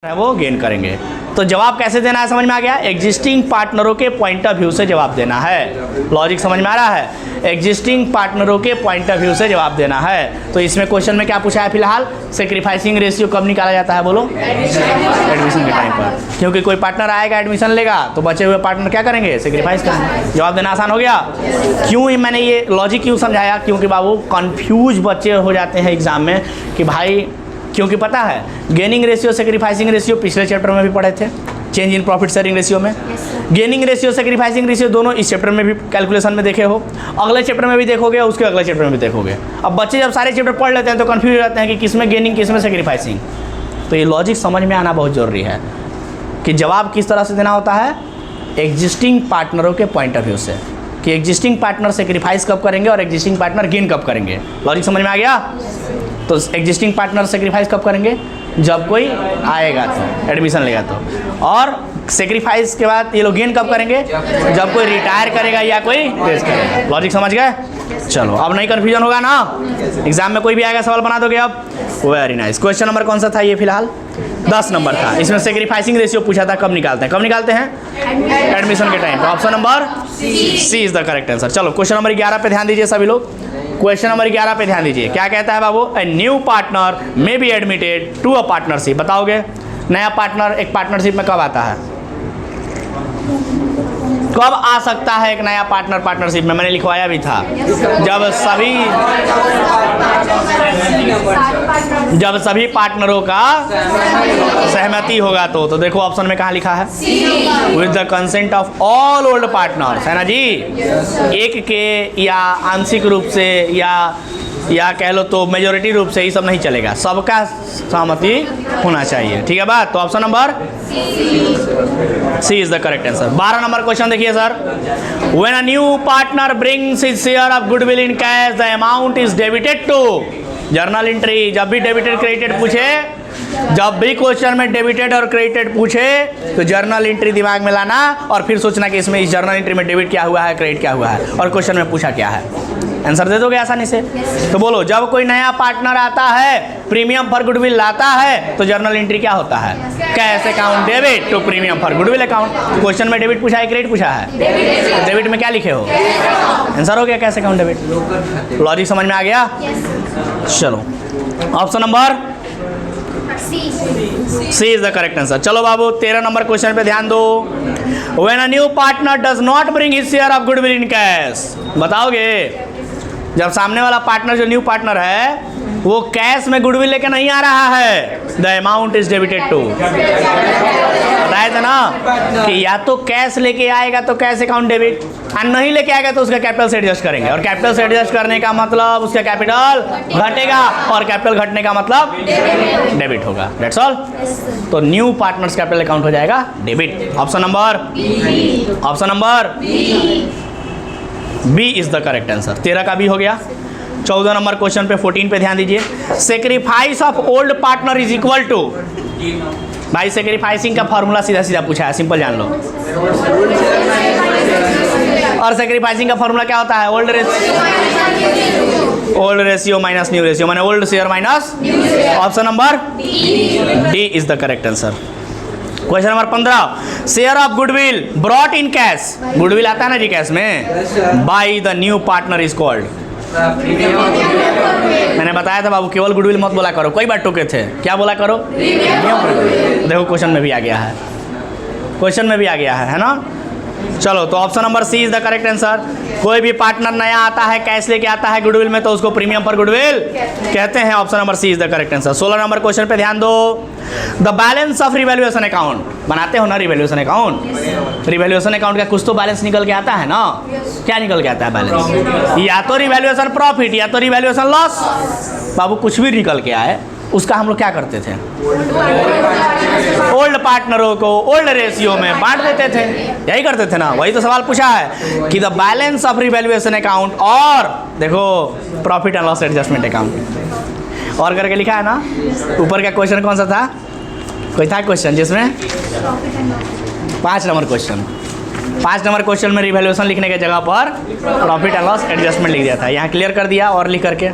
है वो गेन करेंगे। तो जवाब कैसे देना है समझ में आ गया। एग्जिस्टिंग पार्टनरों के पॉइंट ऑफ व्यू से जवाब देना है। लॉजिक समझ में आ रहा है। एग्जिस्टिंग पार्टनरों के पॉइंट ऑफ व्यू से जवाब देना है। तो इसमें क्वेश्चन में क्या पूछा है फिलहाल, सेक्रीफाइसिंग रेशियो कब निकाला जाता है बोलो, एडमिशन के टाइम पर। क्योंकि कोई पार्टनर आएगा एडमिशन लेगा तो बचे हुए पार्टनर क्या करेंगे, सेक्रीफाइस करेंगे। जवाब देना आसान हो गया। क्यों मैंने ये लॉजिक क्यों समझाया, क्योंकि बाबू कन्फ्यूज बच्चे हो जाते हैं एग्जाम में कि भाई, क्योंकि पता है गेनिंग रेशियो सेक्रीफाइसिंग रेशियो पिछले चैप्टर में भी पढ़े थे, change in profit sharing ratio में। गेनिंग रेशियो सेक्रीफाइसिंग रेशियो दोनों इस चैप्टर में भी कैलकुलेशन में देखे हो, अगले चैप्टर में भी देखोगे, उसके अगले चैप्टर में भी देखोगे। अब बच्चे जब सारे चैप्टर पढ़ लेते हैं तो कन्फ्यूज हो जाते हैं कि किसमें गेनिंग किसमें सेक्रीफाइसिंग। तो ये लॉजिक समझ में आना बहुत ज़रूरी है कि जवाब किस तरह से देना होता है, एग्जिस्टिंग पार्टनरों के पॉइंट ऑफ व्यू से, कि एग्जिस्टिंग पार्टनर सेक्रीफाइस कब करेंगे और एग्जिस्टिंग पार्टनर गेन कब करेंगे। लॉजिक समझ में आ गया। तो एग्जिस्टिंग पार्टनर सेक्रीफाइस कब करेंगे, जब कोई आएगा तो, एडमिशन लेगा तो। और सेक्रीफाइस के बाद ये लोग गेन कब करेंगे, जब कोई रिटायर करेगा या कोई रेस करेगा। लॉजिक समझ गए। चलो अब नहीं कन्फ्यूजन होगा ना, एग्जाम में कोई भी आएगा सवाल बना दोगे अब। Very nice. क्वेश्चन नंबर कौन सा था ये, फिलहाल 10 नंबर था। इसमें सेक्रीफाइसिंग रेशियो पूछा था, कब निकालते हैं, कब निकालते हैं, एडमिशन के टाइम। तो option number C is the correct answer. चलो क्वेश्चन नंबर 11 पे ध्यान दीजिए सभी लोग। क्वेश्चन नंबर 11 पे ध्यान दीजिए, क्या कहता है बाबू, a new partner may be admitted to a partnership. बताओगे नया पार्टनर एक पार्टनरशिप में कब आता है, कब आ सकता है एक नया पार्टनर पार्टनरशिप में। मैंने लिखवाया भी था, जब सभी पार्टनरों का सहमति होगा तो देखो ऑप्शन में कहाँ लिखा है, with the consent of all old partners, है ना जी। एक के या आंशिक रूप से या कह लो तो मेजोरिटी रूप से, ये सब नहीं चलेगा, सबका सहमति होना चाहिए। ठीक है बात। तो option number C is the correct answer. 12 number question देखिए sir. When a new partner brings his share of goodwill in cash the amount is debited to journal entry. जब भी डेबिटेड क्रेडिटेड पूछे, जब भी क्वेश्चन में debited और credited पूछे तो जर्नल एंट्री दिमाग में लाना और फिर सोचना कि इसमें इस जर्नल एंट्री में डेबिट क्या हुआ है, क्रेडिट क्या हुआ है और क्वेश्चन में पूछा क्या है। आंसर दे दोगे आसानी से। तो बोलो, जब कोई नया पार्टनर आता है, प्रीमियम फॉर गुडविल लाता है, तो जर्नल एंट्री क्या होता है, cash account debit to premium for goodwill account. Question में डेबिट पूछा है, क्रेडिट पूछा है, डेबिट में क्या लिखे हो, आंसर हो गया कैश अकाउंट डेबिट। लॉजिक समझ में आ गया। चलो option number C is the correct answer. चलो बाबू 13 नंबर क्वेश्चन पे ध्यान दो। When a new partner does not bring his share of goodwill in cash. बताओगे जब सामने वाला पार्टनर, जो न्यू पार्टनर है, वो कैश में गुडविल लेके नहीं आ रहा है, the amount is debited to. बताया था ना कि या तो कैश लेके आएगा तो कैश अकाउंट डेबिट, और नहीं लेके आएगा तो उसका कैपिटल से एडजस्ट करेंगे। और कैपिटल से एडजस्ट करने का मतलब उसका कैपिटल घटेगा और कैपिटल घटने का मतलब डेबिट होगा। That's all. तो न्यू पार्टनर्स कैपिटल अकाउंट हो जाएगा debit. Option number B is the correct answer. 13 का बी हो गया। 14 नंबर क्वेश्चन पे 14 पे ध्यान दीजिए। Sacrifice of old partner is equal to. भाई सेक्रीफाइसिंग का फॉर्मूला सीधा सीधा पूछा है, सिंपल जान लो। और सेक्रीफाइसिंग का फॉर्मूला क्या होता है, old ratio minus new ratio, माने old share minus. Option number D is the correct answer. Question number 15, share of goodwill brought in cash. Goodwill आता है ना जी कैश में, by the new partner is called. मैंने बताया था बाबू, केवल गुडविल मत बोला करो, कई बार टोके थे, क्या बोला करो, देखो क्वेश्चन में भी आ गया है, क्वेश्चन में भी आ गया है ना। चलो तो option number C is the correct answer. कोई भी पार्टनर नया आता है, कैश लेके आता है गुडविल में, तो उसको प्रीमियम पर गुडविल कहते हैं। Option number C is the correct answer. 16 number question पे ध्यान दो। The balance of revaluation account. बनाते हो ना रिवैल्यूएशन अकाउंट, रिवैल्यूएशन अकाउंट का कुछ तो बैलेंस निकल के आता है ना। क्या निकल के आता है बैलेंस, या तो रिवैल्यूएशन प्रॉफिट या तो रिवैल्यूएशन लॉस। बाबू कुछ भी निकल के आए, उसका हम लोग क्या करते थे, ओल्ड पार्टनरों को ओल्ड रेशियो में बांट देते थे, यही करते थे ना। वही तो सवाल पूछा है कि the balance of revaluation account और देखो profit and loss adjustment account और करके लिखा है ना। ऊपर का क्वेश्चन कौन सा था, कोई था क्वेश्चन जिसमें 5 नंबर क्वेश्चन, 5 नंबर क्वेश्चन में रिवैल्यूएशन लिखने के जगह पर प्रॉफिट एंड लॉस एडजस्टमेंट लिख दिया था, यहाँ क्लियर कर दिया और लिख करके।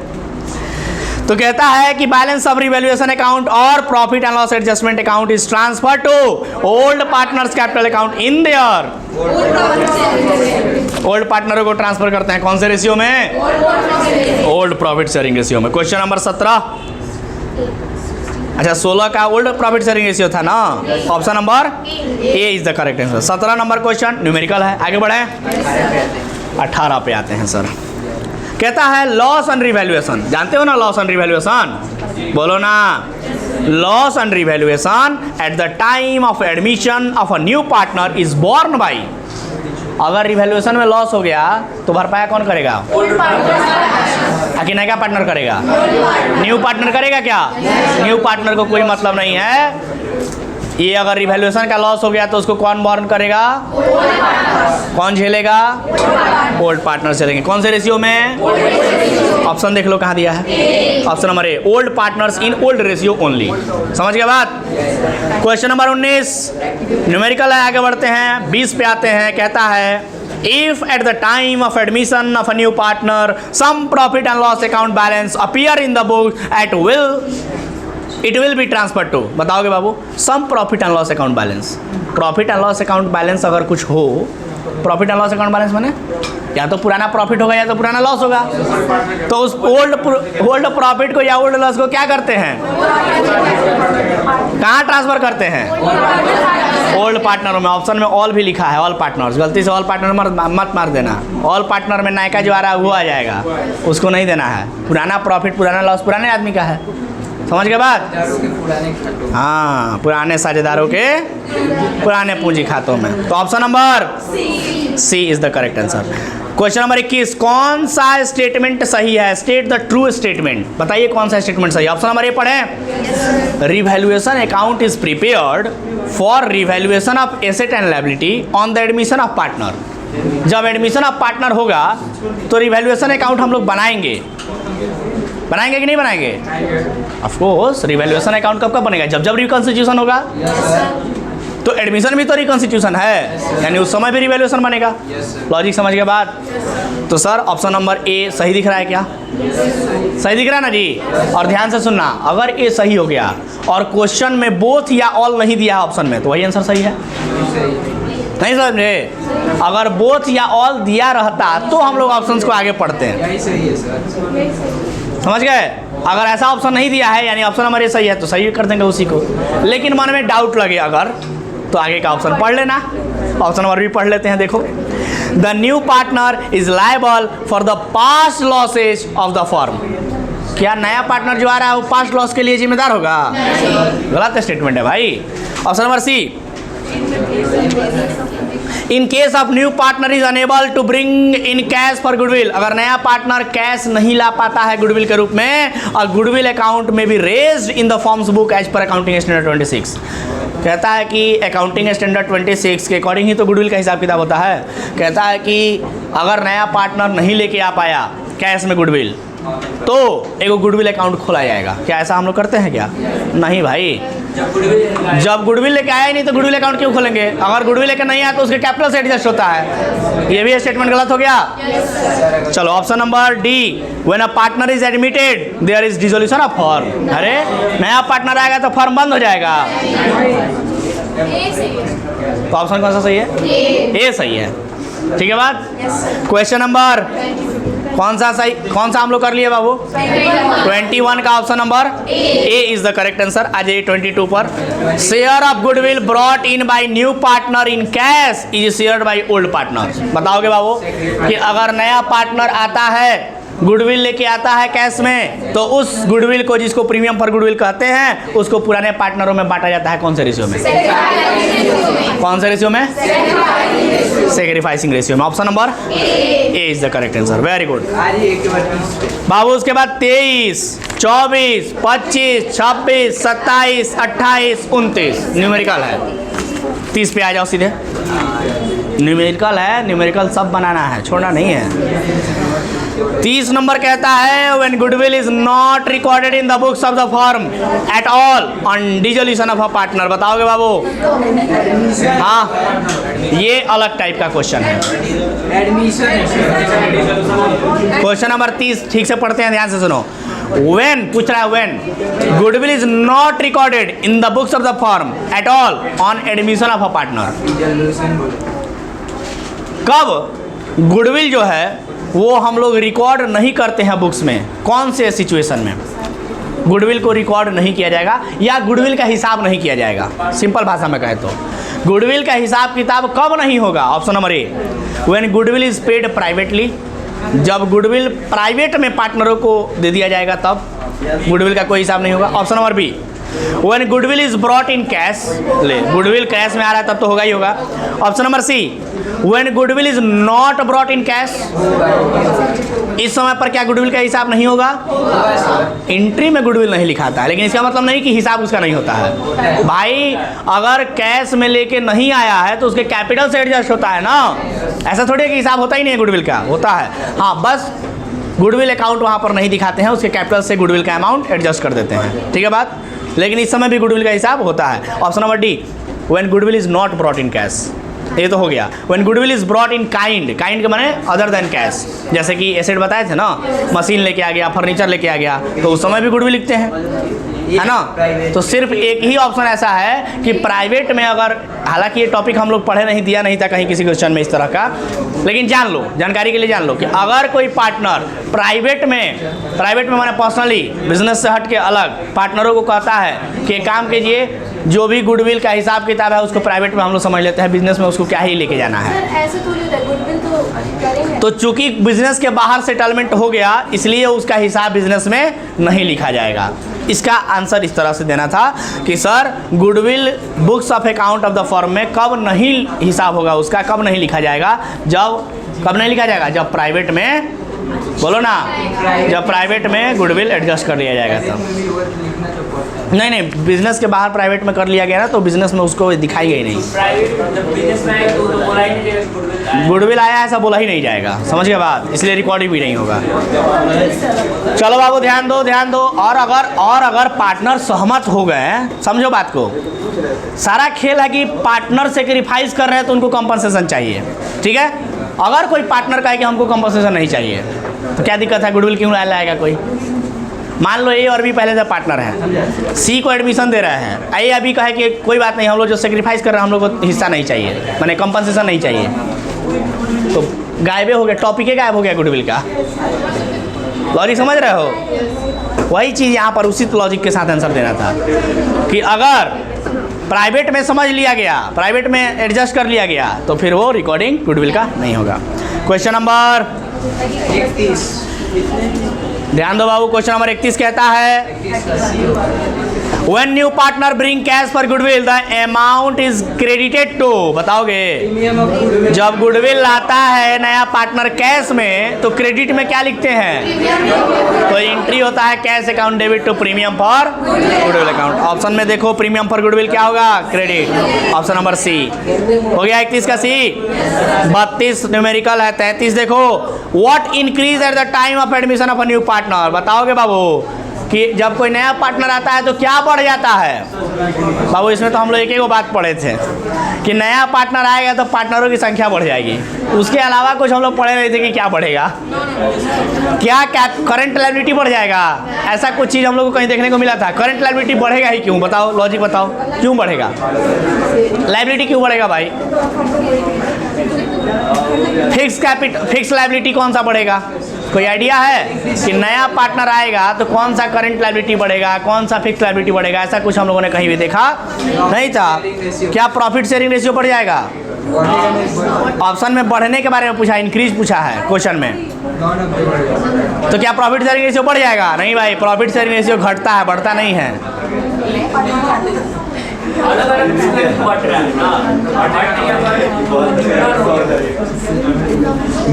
तो कहता है कि बैलेंस ऑफ रिवैल्यूएशन अकाउंट और profit and loss adjustment account is transfer to old partners capital account in their. Old पार्टनरों को ट्रांसफर करते हैं कौन से रेशियो में? ओल्ड प्रॉफिट शेयरिंग रेशियो में। क्वेश्चन नंबर 17, अच्छा 16 का ओल्ड प्रॉफिट शेयरिंग रेशियो था ना, option number A is the correct answer. 17 number question numerical है, आगे बढ़े 18 पे आते हैं सर। कहता है लॉस ऑन रिवैल्यूएशन, जानते हो ना लॉस ऑन रिवैल्यूएशन, बोलो ना। Loss on revaluation eight the time of admission of a new partner is born by. अगर रिवैल्यूएशन में लॉस हो गया तो भरपाया कौन करेगा? आखिर नया पार्टनर करेगा? न्यू पार्टनर करेगा क्या? न्यू पार्टनर को कोई मतलब नहीं है। ये अगर रिवैल्यूएशन का लॉस हो गया तो उसको कौन बॉर्न करेगा? कौन झेलेगा? ओल्ड पार्टनर चलेंगे। कौन से रेशियो में? ऑप्शन देख लो कहाँ दिया है, option number A, old partners in old ratio only. समझ गए बात? क्वेश्चन नंबर 19 न्यूमेरिकल है, आगे बढ़ते हैं 20 पे आते हैं। कहता है if at the time of admission of a new partner some profit and loss account balance appear in the book at it will be transfer to. बताओगे बाबू? Some profit and loss account balance. Profit and loss account balance अगर कुछ हो, profit and loss account balance माने या तो पुराना profit होगा या तो पुराना लॉस होगा। तो उस ओल्ड प्रॉफिट को या ओल्ड लॉस को क्या करते हैं? कहाँ ट्रांसफर करते हैं? ओल्ड पार्टनरों में। ऑप्शन में ऑल भी लिखा है, ऑल पार्टनर्स, गलती से ऑल पार्टनर मत मार देना। ऑल पार्टनर में नायका जो आ रहा है वो आ जाएगा, उसको नहीं देना है। पुराना प्रॉफिट पुराना लॉस पुराने आदमी का है। समझ गए बात? हाँ, पुराने साझेदारों के पुराने पूंजी खातों में। तो option number C is the correct answer. Question number 21 कौन सा स्टेटमेंट सही है? State the true statement. बताइए कौन सा स्टेटमेंट सही है। ऑप्शन नंबर ए पढ़ें, revaluation account is prepared for revaluation of asset and liability on the admission of partner. जब एडमिशन ऑफ पार्टनर होगा तो रिवैल्यूएशन अकाउंट हम लोग बनाएंगे कि नहीं बनाएंगे? Of course. रिवैल्यूएशन अकाउंट कब कब बनेगा? जब रिकॉन्स्टिट्यूशन होगा। तो एडमिशन भी तो रिकॉन्स्टिट्यूशन है, यानी उस समय भी रिवैल्यूएशन बनेगा। लॉजिक समझ के बाद? तो सर ऑप्शन नंबर ए सही दिख रहा है क्या? सही दिख रहा है ना जी? और ध्यान से सुनना, अगर ए सही हो गया और क्वेश्चन में बोथ या ऑल नहीं दिया है ऑप्शन में, तो वही आंसर सही है। नहीं समझे? अगर बोथ या ऑल दिया रहता तो हम लोग ऑप्शंस को आगे पढ़ते हैं। समझ गए? अगर ऐसा ऑप्शन नहीं दिया है यानी ऑप्शन नंबर ए सही है तो सही कर देंगे उसी को। लेकिन मन में डाउट लगे अगर, तो आगे का ऑप्शन पढ़ लेना। ऑप्शन नंबर भी पढ़ लेते हैं। देखो, the new partner is liable for the past losses of the firm. क्या नया पार्टनर जो आ रहा है वो पास्ट लॉस के लिए जिम्मेदार होगा? गलत स्टेटमेंट है भाई। Option number C, in case of new partner is unable to bring in cash for goodwill. अगर नया पार्टनर कैश नहीं ला पाता है गुडविल के रूप में, और गुडविल अकाउंट में भी raised in the firm's book as per accounting standard 26। कहता है कि अकाउंटिंग स्टैंडर्ड 26 के अकॉर्डिंग ही तो गुडविल का हिसाब किताब होता है। कहता है कि अगर नया पार्टनर नहीं लेके आ पाया कैश में गुडविल, तो एक गुडविल अकाउंट खोला जाएगा। क्या ऐसा हम लोग करते हैं क्या? नहीं भाई। जब गुडविल लेके आया ही नहीं तो गुडविल अकाउंट क्यों खोलेंगे? अगर गुडविल लेके नहीं आया तो उसके कैपिटल से एडजस्ट होता है। ये भी स्टेटमेंट गलत हो गया। चलो option number D, when a partner is admitted there is dissolution of firm. अरे नया पार्टनर आएगा तो फर्म बंद हो जाएगा। तो ऑप्शन कौन सा सही है? ए सही है। ठीक है बात? क्वेश्चन नंबर कौन सा सही, कौन सा हम लोग कर लिए बाबू? 21 का option number A is the correct answer. आ जाइए 22 पर। Share of goodwill brought in by new partner in cash is shared by old partner. बताओगे बाबू कि अगर नया पार्टनर आता है गुडविल लेके आता है कैश में, तो उस गुडविल को, जिसको प्रीमियम पर गुडविल कहते हैं, उसको पुराने पार्टनरों में बांटा जाता है। कौन से रेशियो में? कौन से रेशियो में? सैक्रिफाइसिंग रेशियो में। Option number A is the correct answer. Very good बाबू। उसके बाद 23, 24, 25, 26, 27, 28, 29 न्यूमेरिकल है। 30 पे आ जाओ सीधे। न्यूमेरिकल है, न्यूमेरिकल सब बनाना है, छोड़ना नहीं है। 30 नंबर कहता है when goodwill is not recorded in the books of the firm at all on dissolution of a partner. बताओगे बाबू? हाँ, ये अलग टाइप का क्वेश्चन है। क्वेश्चन नंबर 30 ठीक से पढ़ते हैं, ध्यान से सुनो। व्हेन पूछ रहा है, when goodwill is not recorded in the books of the firm at all on admission of a partner. कब गुडविल जो है वो हम लोग रिकॉर्ड नहीं करते हैं बुक्स में, कौन से सिचुएशन में गुडविल को रिकॉर्ड नहीं किया जाएगा या गुडविल का हिसाब नहीं किया जाएगा? सिंपल भाषा में कहे तो गुडविल का हिसाब किताब कब नहीं होगा? Option number A, when goodwill is paid privately, जब गुडविल प्राइवेट में पार्टनरों को दे दिया जाएगा तब गुडविल का कोई हिसाब नहीं होगा। Option number B, when goodwill is brought in cash, ले गुडविल कैश में आ रहा है तब तो होगा ही होगा। Option number C, when goodwill is not brought in cash, इस समय पर क्या गुडविल का हिसाब नहीं होगा? एंट्री में गुडविल नहीं लिखाता है, लेकिन इसका मतलब नहीं कि हिसाब उसका नहीं होता है। भाई अगर कैश में लेके नहीं आया है तो उसके कैपिटल से एडजस्ट होता है ना, ऐसा थोड़ी है कि हिसाब होता ही नहीं है गुडविल का, होता है। हाँ, बस गुडविल अकाउंट वहाँ पर नहीं दिखाते हैं, उसके कैपिटल से गुडविल का अमाउंट एडजस्ट कर देते हैं, ठीक है बात। लेकिन इस समय भी गुडविल का हिसाब होता है। Option number D, when goodwill is not brought in cash, ये तो हो गया। When goodwill is brought in kind, kind के माने अदर देन कैश, जैसे कि एसेट बताए थे ना, मशीन लेके आ गया, फर्नीचर लेके आ गया, तो उस समय भी गुडविल लिखते हैं, है ना। तो सिर्फ एक ही ऑप्शन ऐसा है कि प्राइवेट में अगर, हालांकि ये टॉपिक हम लोग पढ़े नहीं, दिया नहीं था कहीं किसी क्वेश्चन में इस तरह का, लेकिन जान लो, जानकारी के लिए जान लो कि अगर कोई पार्टनर प्राइवेट में माने पर्सनली बिजनेस से हट के अलग पार्टनरों को कहता है कि काम कीजिए, जो भी गुडविल का हिसाब किताब है उसको प्राइवेट में हम लोग समझ लेते हैं, बिजनेस में उसको क्या ही लेके जाना है। ऐसे गुडविल तो चूंकि बिजनेस के बाहर सेटलमेंट हो गया इसलिए उसका हिसाब बिजनेस में नहीं लिखा जाएगा। इसका आंसर इस तरह से देना था कि sir goodwill books of account of the firm में कब नहीं हिसाब होगा, उसका कब नहीं लिखा जाएगा, कब नहीं लिखा जाएगा, जब प्राइवेट में, बोलो ना, जब प्राइवेट में गुडविल एडजस्ट कर लिया जाएगा तब। नहीं, बिजनेस के बाहर प्राइवेट में कर लिया गया ना तो बिजनेस में उसको दिखाई गई नहीं, गुडविल आया ऐसा बोला ही नहीं जाएगा, समझ गए बात, इसलिए रिकॉर्डिंग भी नहीं होगा। चलो बाबू ध्यान दो। और अगर पार्टनर सहमत हो गए, समझो बात को, सारा खेल है कि पार्टनर सेक्रीफाइस कर रहे हैं तो उनको कंपनसेशन चाहिए, ठीक है। अगर कोई पार्टनर कहे कि हमको कंपनसेशन नहीं चाहिए तो क्या दिक्कत है, गुडविल क्यों लाएगा कोई? मान लो ए और बी पहले से पार्टनर हैं, सी को एडमिशन दे रहे हैं, ए अभी कहे कि कोई बात नहीं, हम लोग जो सेक्रीफाइस कर रहे हैं हम लोग को हिस्सा नहीं चाहिए, माने कंपनसेशन नहीं चाहिए, तो गायबे हो गया, टॉपिक ही गायब हो गया गुडविल का। लॉजिक समझ रहे हो? वही चीज़ यहाँ पर उसी लॉजिक के साथ आंसर देना था कि अगर प्राइवेट में समझ लिया गया, प्राइवेट में एडजस्ट कर लिया गया तो फिर वो रिकॉर्डिंग गुडविल का नहीं होगा। क्वेश्चन नंबर 31, ध्यान दो बाबू, क्वेश्चन नंबर 31 कहता है When new partner bring cash for goodwill, the amount is credited to, बताओगे? जब गुडविल लाता है नया पार्टनर कैश में तो क्रेडिट में क्या लिखते हैं? तो एंट्री होता है cash account debit to premium for goodwill account. Option में देखो प्रीमियम फॉर गुडविल क्या होगा? क्रेडिट। ऑप्शन नंबर सी हो गया 31 का सी। 32 न्यूमेरिकल है। 33 देखो, what increase at the time of admission of a new partner, बताओगे बाबू कि जब कोई नया पार्टनर आता है तो क्या बढ़ जाता है? बाबू इसमें तो हम लोग एक एक बात पढ़े थे कि नया पार्टनर आएगा तो पार्टनरों की संख्या बढ़ जाएगी, उसके अलावा कुछ हम लोग पढ़े नहीं थे कि क्या बढ़ेगा, क्या करंट लायबिलिटी बढ़ जाएगा, ऐसा कुछ चीज़ हम लोग को कहीं देखने को मिला था। करंट लायबिलिटी बढ़ेगा ही क्यों, बताओ, लॉजिक बताओ, क्यों बढ़ेगा लायबिलिटी, क्यों बढ़ेगा भाई? फिक्स लायबिलिटी कौन सा बढ़ेगा, कोई आइडिया है कि नया पार्टनर आएगा तो कौन सा करंट लायबिलिटी बढ़ेगा, कौन सा फिक्स लायबिलिटी बढ़ेगा? ऐसा कुछ हम लोगों ने कहीं भी देखा नहीं था। क्या प्रॉफिट शेयरिंग रेशियो बढ़ जाएगा? ऑप्शन में बढ़ने के बारे में पूछा, इंक्रीज पूछा है क्वेश्चन में, तो क्या प्रॉफिट शेयरिंग रेशियो बढ़ जाएगा? नहीं भाई, प्रॉफिट शेयरिंग रेशियो घटता है, बढ़ता नहीं है।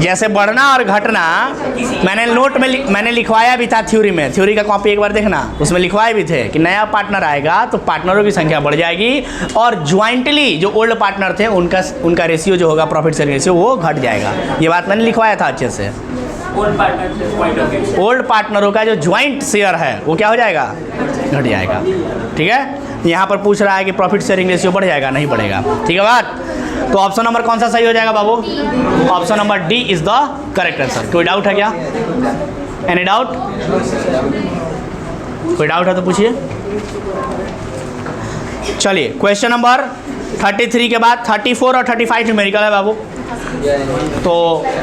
जैसे बढ़ना और घटना मैंने नोट में मैंने लिखवाया भी था, थ्योरी में, थ्योरी का कॉपी एक बार देखना, उसमें लिखवाए भी थे कि नया पार्टनर आएगा तो पार्टनरों की संख्या बढ़ जाएगी और ज्वाइंटली जो ओल्ड पार्टनर थे उनका रेशियो जो होगा प्रॉफिट शेयरिंग रेशियो वो घट जाएगा। ये बात मैंने लिखवाया था अच्छे से। ओल्ड पार्टनरों का जो ज्वाइंट शेयर है वो क्या हो जाएगा? घट जाएगा। ठीक है, यहाँ पर पूछ रहा है कि प्रॉफिट शेयरिंग रेशियो बढ़ जाएगा, नहीं बढ़ेगा। ठीक है बात, तो ऑप्शन नंबर कौन सा सही हो जाएगा बाबू? Option number D is the correct answer. कोई डाउट है क्या? Any doubt? कोई डाउट है तो पूछिए। चलिए क्वेश्चन नंबर 33 के बाद 34 और 35 न्यूमेरिकल है बाबू। तो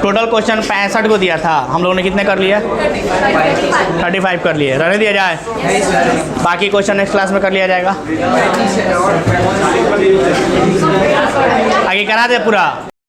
टोटल क्वेश्चन 65 को दिया था, हम लोगों ने कितने कर लिए? 35 कर लिए। रहने दिया जाए, बाकी क्वेश्चन नेक्स्ट क्लास में कर लिया जाएगा। आगे करा दे पूरा।